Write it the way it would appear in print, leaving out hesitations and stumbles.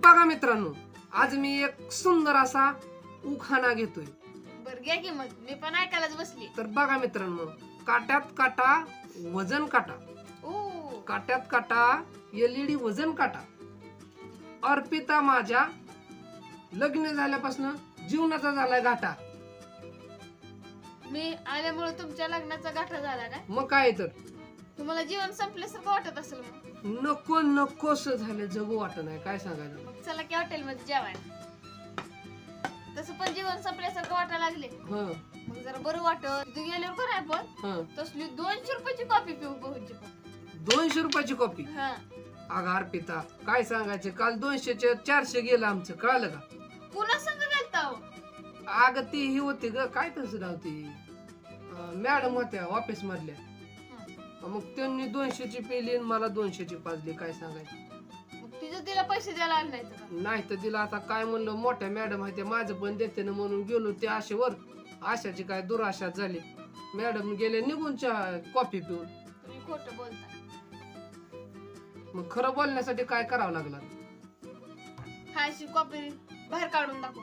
बघा मित्रांनो, आज मी एक सुंदर असा उखाणा घेतोय. बर घ्या की मग मी पण ऐकायलाच बसली. तर बघा मित्रांनो, काट्यात काटा वजन काटा, ओ काट्यात काटा एलईडी वजन काटा. अर्पिता माझ्या लग्न झाल्यापासून जीवनाचा झालाय घाटा. मी आल्यामुळे तुमच्या लग्नाचा गाठा झाला काय? मग काय तर तुम्हाला जीवन संपल्यासारखं वाटत असेल मग. नको नकोस झालं, जगू वाटत नाही. काय सांगायचं. मग चला की हॉटेल मध्ये जेवायला. तसं पण जीवन संपल्यासारखं वाटायला लागले. हं मग जरा बरं वाटत तिथे गेल्यावर काय आपण हं तसली 200 रुपयाची कॉफी पिऊ बहुजी पण. 200 रुपयाची कॉपी. हा अगं अर्पिता, काय सांगायचे, काल 200चे 400 गेलं आमचं, कळलं का? पुन्हा संग गेलता हो. अगं ती ही होती ग, काय तसं नाव ती मॅडम होत्या ऑफिस मधल्या. मग त्यांनी 200ची पेली आणि मला 200ची पाजली. काय सांगायचं. मग तिचं तिला पैसे द्यायला आले नाहीत का? नाही तर तिला आता काय म्हणलं, मोठ्या मॅडम आहे ते माझं पण देते ना म्हणून गेलो ते आशेवर. आशाची काय दुराशा झाली. मॅडम गेले निघून कॉफी पिऊन. तुम्ही खोटं बोलता. मग खरं बोलण्यासाठी काय करावं लागलं. हा अशी कॉफी बाहेर काढून दाखव.